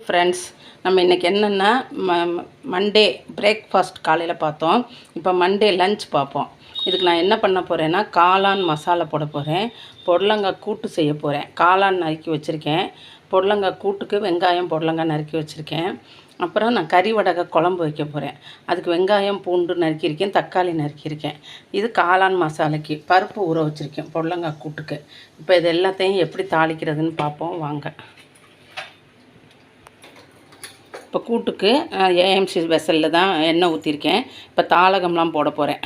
Friends, நம்ம இன்றைக்கி என்னென்னா மண்டே பிரேக்ஃபாஸ்ட் காலையில் பார்த்தோம். இப்போ மண்டே லஞ்ச் பார்ப்போம். இதுக்கு நான் என்ன பண்ண போகிறேன்னா, காளான் மசாலா போட போகிறேன். பொடலங்காய் கூட்டு செய்ய போகிறேன். காளான் நறுக்கி வச்சுருக்கேன். பொடலங்காய் கூட்டுக்கு வெங்காயம் பொடலங்காய் நறுக்கி வச்சுருக்கேன். அப்புறம் நான் கறி வடகை குழம்பு வைக்க போகிறேன். அதுக்கு வெங்காயம் பூண்டு நறுக்கியிருக்கேன், தக்காளி நறுக்கியிருக்கேன். இது காளான் மசாலைக்கு பருப்பு ஊற வச்சுருக்கேன் பொடலங்காய் கூட்டுக்கு. இப்போ இது எல்லாத்தையும் எப்படி தாளிக்கிறதுன்னு பார்ப்போம் வாங்க. இப்போ கூட்டுக்கு ஏஎம்சி வெசலில் தான் எண்ணெய் ஊற்றிருக்கேன். இப்போ தாளகம்லாம் போட போகிறேன்.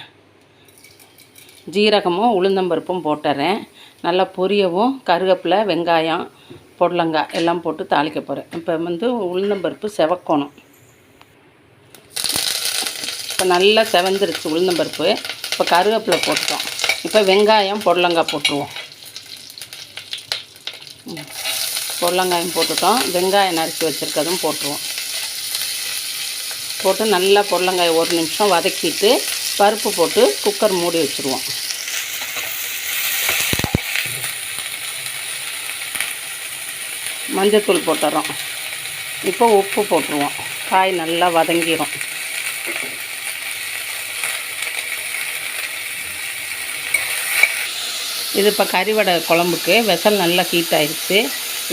ஜீரகமும் உளுந்தம்பருப்பும் போட்டுறேன். நல்லா பொரியவும் கருவேப்பிலை வெங்காயம் பொடலங்காய் எல்லாம் போட்டு தாளிக்க போகிறேன். இப்போ உளுந்தம்பருப்பு செவக்கணும். இப்போ நல்லா செவந்துருச்சு உளுந்தம்பருப்பு. இப்போ கருவேப்பிலை போட்டுட்டோம். இப்போ வெங்காயம் பொடலங்காய் போட்டுருவோம். பொடலங்காயம் போட்டுட்டோம். வெங்காயம் நறுக்கி வச்சுருக்கதும் போட்டுருவோம். போட்டு நல்லா பொடலங்காய் ஒரு நிமிஷம் வதக்கிட்டு பருப்பு போட்டு குக்கர் மூடி வச்சுருவோம். மஞ்சத்தூள் போட்டுறோம். இப்போ உப்பு போட்டுருவோம். காய் நல்லா வதங்கிடும். இது இப்போ கறிவடை குழம்புக்கு வெசல் நல்லா ஹீட் ஆகிடுச்சு.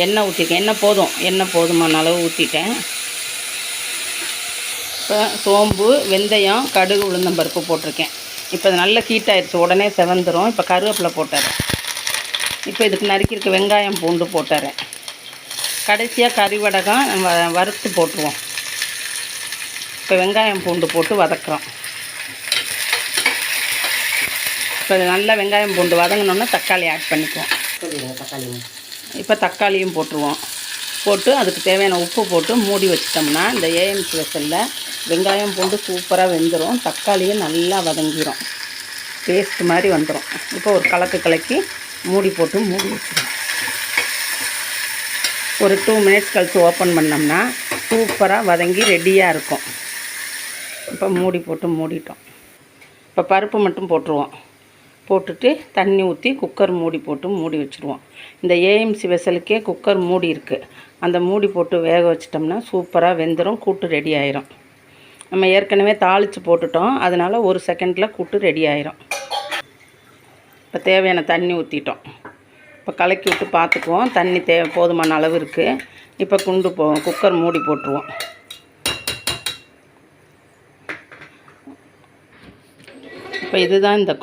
எண்ணெய் ஊற்றிருக்கேன். எண்ணெய் போதுமான அளவு ஊற்றிட்டேன். இப்போ சோம்பு வெந்தயம் கடுகு உளுந்தம்பருப்பு போட்டிருக்கேன். இப்போ இது நல்லா ஹீட் ஆகிடுச்சு. உடனே செவந்துடும். இப்போ கருவேப்பிலை போட்டுறேன். இப்போ இதுக்கு நறுக்கியிருக்க வெங்காயம் பூண்டு போட்டுறேன். கடைசியாக கறி வடகம் வறுத்து போட்டுருவோம். இப்போ வெங்காயம் பூண்டு போட்டு வதக்குறோம். இப்போ இது நல்லா வெங்காயம் பூண்டு வதங்கினோன்னா தக்காளி ஆட் பண்ணிக்குவோம். இப்போ தக்காளியும் போட்டுருவோம். போட்டு அதுக்கு தேவையான உப்பு போட்டு மூடி வச்சிட்டோம்னா இந்த ஏஎம்சி வெசலில் வெங்காயம் பூண்டு சூப்பராக வெந்துடும். தக்காளியும் நல்லா வதங்கிடும். பேஸ்ட் மாதிரி வந்துடும். இப்போ ஒரு கலக்கி மூடி போட்டு மூடி வச்சிடும். ஒரு 2 மினிட்ஸ் கழித்து ஓப்பன் பண்ணோம்னா சூப்பராக வதங்கி ரெடியாக இருக்கும். இப்போ மூடி போட்டு மூடிட்டோம். இப்போ பருப்பு மட்டும் போட்டுருவோம். போட்டுட்டு தண்ணி ஊற்றி குக்கர் மூடி போட்டு மூடி வச்சுருவோம். இந்த ஏஎம்சி வெசலுக்கே குக்கர் மூடி இருக்குது. அந்த மூடி போட்டு வேக வச்சிட்டோம்னா சூப்பராக வெந்துடும். கூட்டு ரெடி ஆயிரும். நம்ம ஏற்கனவே தாளித்து போட்டுட்டோம். அதனால் 1 செகண்டில் கூட்டு ரெடி ஆயிரும். இப்போ தேவையான தண்ணி ஊற்றிட்டோம். இப்போ கலக்கி விட்டு பார்த்துக்குவோம். தண்ணி போதுமான அளவு இருக்குது. இப்போ குக்கர் மூடி போட்டுருவோம். இப்போ இதுதான் இந்த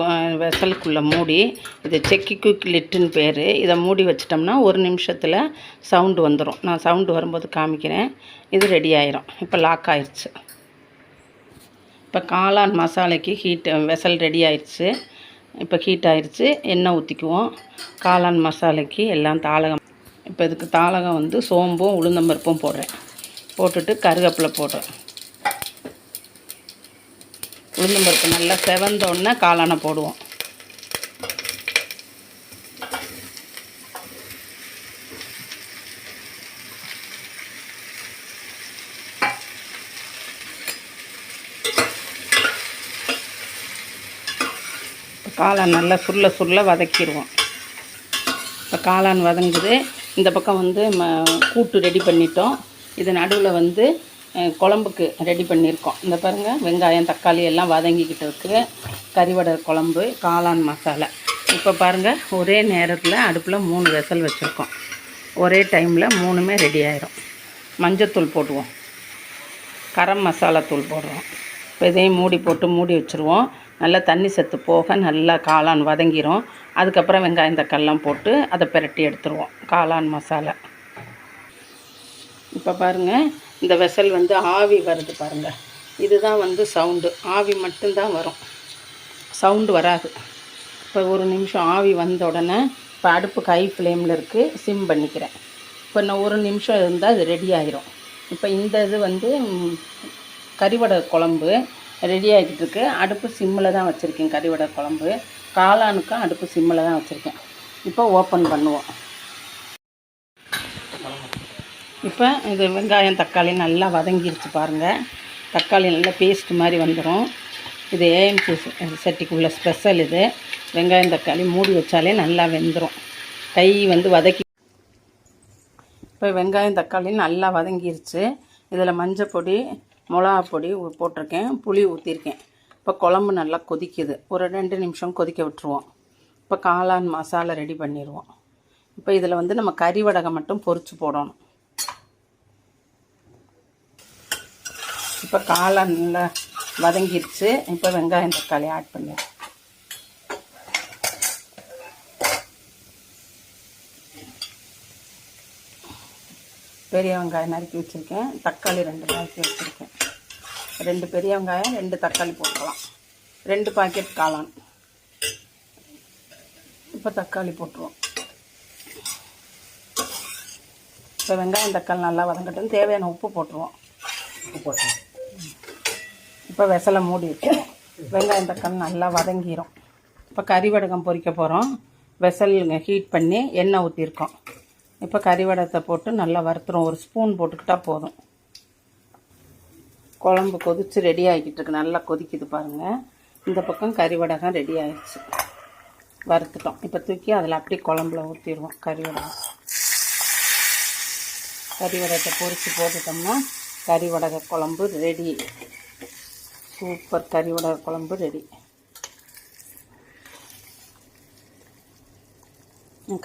வெசலுக்குள்ளே மூடி. இது செக்கி குக் லிட்டுன்னு பேர். இதை மூடி வச்சிட்டோம்னா 1 நிமிஷத்தில் சவுண்டு வந்துடும். நான் சவுண்டு வரும்போது காமிக்கிறேன். இது ரெடி ஆயிரும். இப்போ லாக் ஆயிடுச்சு. இப்போ காளான் மசாலைக்கு வெசல் ரெடி ஆயிடுச்சு. இப்போ ஹீட் ஆயிடுச்சு. எண்ணெய் ஊற்றிக்குவோம். காளான் மசாலைக்கு எல்லாம் தாளகம். இப்போ இதுக்கு தாளகம் சோம்பும் உளுந்தம்பருப்பும் போடுறேன். போட்டுட்டு கருவேப்பிலை போடுறேன். உளுந்தம்பருப்பு நல்லா செவந்தோடனே காளானை போடுவோம். காளான் நல்லா சுருள வதக்கிடுவோம். இப்போ காளான் வதங்குது. இந்த பக்கம் கூட்டு ரெடி பண்ணிட்டோம். இது நடுவில் குழம்புக்கு ரெடி பண்ணியிருக்கோம். இந்த பாருங்கள், வெங்காயம் தக்காளி எல்லாம் வதங்கிக்கிட்டு இருக்குது. கறிவடை குழம்பு காளான் மசாலா. இப்போ பாருங்கள், ஒரே நேரத்தில் அடுப்பில் 3 வெசல் வச்சுருக்கோம். ஒரே டைமில் 3மே ரெடி ஆயிரும். மஞ்சத்தூள் போடுவோம். கரம் மசாலா தூள் போடுறோம். இப்போ இதையும் மூடி போட்டு மூடி வச்சுருவோம். நல்லா தண்ணி சத்து போக நல்லா காளான் வதங்கிடும். அதுக்கப்புறம் வெங்காயம் தக்காளிலாம் போட்டு அதை பிரட்டி எடுத்துருவோம். காளான் மசாலா. இப்போ பாருங்கள், இந்த வெசல் ஆவி வருது பாருங்கள். இதுதான் சவுண்டு. ஆவி மட்டும்தான் வரும், சவுண்டு வராது. இப்போ 1 நிமிஷம் ஆவி வந்த உடனே இப்போ அடுப்பு ஹை ஃப்ளேமில் இருக்குது. சிம் பண்ணிக்கிறேன். இப்போ இன்னும் 1 நிமிஷம் இருந்தால் அது ரெடி ஆகிரும். இப்போ இந்த இது கறிவடை குழம்பு ரெடி ஆகிக்கிட்டு இருக்குது. அடுப்பு சிம்மில் தான் வச்சுருக்கேன். கறிவடை குழம்பு காளானுக்கும் அடுப்பு சிம்மில் தான் வச்சுருக்கேன். இப்போ ஓப்பன் பண்ணுவோம். இப்போ இது வெங்காயம் தக்காளி நல்லா வதங்கிருச்சு பாருங்கள். தக்காளி நல்லா பேஸ்ட் மாதிரி வந்துடும். இது ஏஎம்சி சட்டிக்குள்ள ஸ்பெஷல். இது வெங்காயம் தக்காளி மூடி வச்சாலே நல்லா வெந்துடும். கை வதக்கி இப்போ வெங்காயம் தக்காளி நல்லா வதங்கிருச்சு. இதில் மஞ்சள் பொடி, மிளகா பொடி போட்டிருக்கேன், புளி ஊற்றிருக்கேன். இப்போ குழம்பு நல்லா கொதிக்குது. ஒரு 2 நிமிஷம் கொதிக்க விட்டுருவோம். இப்போ காளான் மசாலா ரெடி பண்ணிடுவோம். இப்போ இதில் வந்து நம்ம கறி வடகம் மட்டும் பொரிச்சு போடணும். இப்போ காளான் நல்லா வதங்கிருச்சு. இப்போ வெங்காயம் தக்காளி ஆட் பண்ணிடுவோம். பெரிய வெங்காயம் நறுக்கி வச்சுருக்கேன். தக்காளி 2 நறுக்கி வச்சுருக்கேன். 2 பெரிய வெங்காயம், 2 தக்காளி போட்டுக்கலாம். 2 பாக்கெட் காளான். இப்போ தக்காளி போட்டுருவோம். இப்போ வெங்காயம் தக்காளி நல்லா வதங்கட்டும். தேவையான உப்பு போட்டுருவோம். இப்போ வெசலை மூடி வச்சுருவோம். வெங்காயம் தக்காளி நல்லா வதங்கிடும். இப்போ கறி வடகம் பொரிக்க போகிறோம். வெசல் ஹீட் பண்ணி எண்ணெய் ஊற்றிருக்கோம். இப்போ கறி வடகத்தை போட்டு நல்லா வறுத்துரும். ஒரு ஸ்பூன் போட்டுக்கிட்டால் போதும். குழம்பு கொதித்து ரெடி ஆகிக்கிட்டு இருக்கு. நல்லா கொதிக்குது பாருங்கள். இந்த பக்கம் கறி வடகம் ரெடி ஆகிடுச்சு. வறுத்துட்டோம். இப்போ தூக்கி அதில் அப்படியே குழம்புல ஊற்றிடுவோம். கறி வடகத்தை பொரித்து போட்டுட்டோம்னா கறி வடக குழம்பு ரெடி. சூப்பர் கறி வடக குழம்பு ரெடி.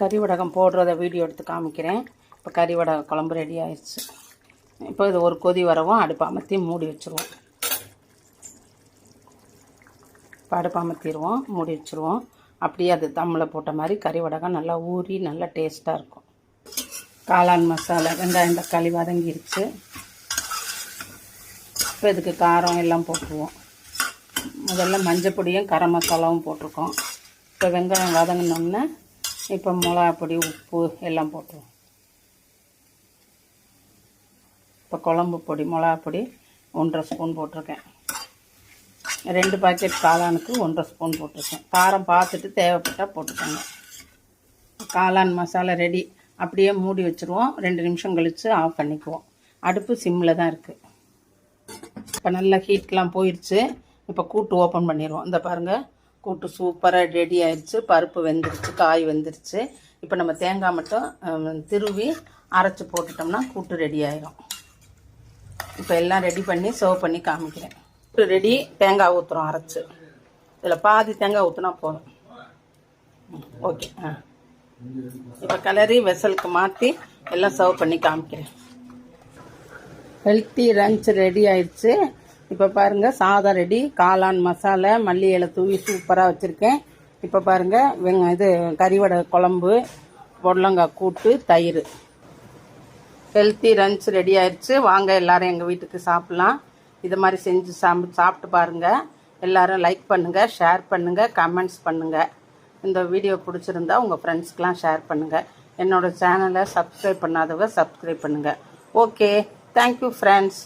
கறி வடகம் போடுறத வீடியோ எடுத்து காமிக்கிறேன். இப்போ கறி வடக குழம்பு ரெடி ஆயிடுச்சு. இப்போ இது ஒரு கொதி வரவும் அடுப்பு அமர்த்தி மூடி வச்சுருவோம். இப்போ அடுப்பு அமர்த்திடுவோம், மூடி வச்சுருவோம். அப்படியே அது தம்மில் போட்ட மாதிரி கறி வடகம் நல்லா ஊறி நல்லா டேஸ்ட்டாக இருக்கும். காளான் மசாலா வெங்காயம் தக்காளி வதங்கிருச்சு. இப்போ இதுக்கு காரம் எல்லாம் போட்டுருவோம். முதல்ல மஞ்சள் பொடியும் கரம் மசாலாவும் போட்டிருக்கோம். இப்போ வெங்காயம் வதங்கினோன்னே இப்போ மிளகா பொடி, உப்பு எல்லாம் போட்டுருவோம். இப்போ குழம்பு பொடி, மிளகா பொடி 1.5 ஸ்பூன் போட்டிருக்கேன். 2 பாக்கெட் காளானுக்கு 1.5 ஸ்பூன் போட்டிருக்கேன். காரம் பார்த்துட்டு தேவைப்பட்டால் போட்டுக்கோங்க. காளான் மசாலா ரெடி. அப்படியே மூடி வச்சுருவோம். 2 நிமிஷம் கழித்து ஆஃப் பண்ணிக்குவோம். அடுப்பு சிம்மில் தான் இருக்குது. இப்போ நல்லா ஹீட்லாம் போயிடுச்சு. இப்போ கூட்டு ஓப்பன் பண்ணிடுவோம். இந்த பாருங்கள், கூட்டு சூப்பராக ரெடி ஆயிடுச்சு. பருப்பு வெந்துருச்சு, காய் வெந்துருச்சு. இப்போ நம்ம தேங்காய் மட்டும் திருவி அரைச்சி போட்டுட்டோம்னா கூட்டு ரெடி ஆயிடும். இப்போ எல்லாம் ரெடி பண்ணி சர்வ் பண்ணி காமிக்கிறேன். கூட்டு ரெடி. தேங்காய் ஊற்றுறோம் அரைச்சி. இதில் பாதி தேங்காய் ஊற்றினா போதும். ஓகே. இப்போ கிளறி வெசலுக்கு மாற்றி எல்லாம் சர்வ் பண்ணி காமிக்கிறேன். ஹெல்த்தி லஞ்ச் ரெடி ஆயிடுச்சு. இப்போ பாருங்கள், சாதம் ரெடி. காளான் மசாலா, மல்லி இலை தூவி சூப்பராக வச்சுருக்கேன். இப்போ பாருங்கள், இது கறிவடை குழம்பு, பொடலங்காய் கூட்டு, தயிர். ஹெல்த்தி லஞ்ச் ரெடி ஆயிடுச்சு. வாங்க எல்லோரும் எங்கள் வீட்டுக்கு சாப்பிட்லாம். இது மாதிரி செஞ்சு சாப்பிட்டு பாருங்கள். எல்லோரும் லைக் பண்ணுங்கள், ஷேர் பண்ணுங்கள், கமெண்ட்ஸ் பண்ணுங்கள். இந்த வீடியோ பிடிச்சிருந்தா உங்கள் ஃப்ரெண்ட்ஸ்க்கெலாம் ஷேர் பண்ணுங்கள். என்னோடய சேனலை சப்ஸ்கிரைப் பண்ணாதவங்க சப்ஸ்கிரைப் பண்ணுங்கள். Okay, thank you friends.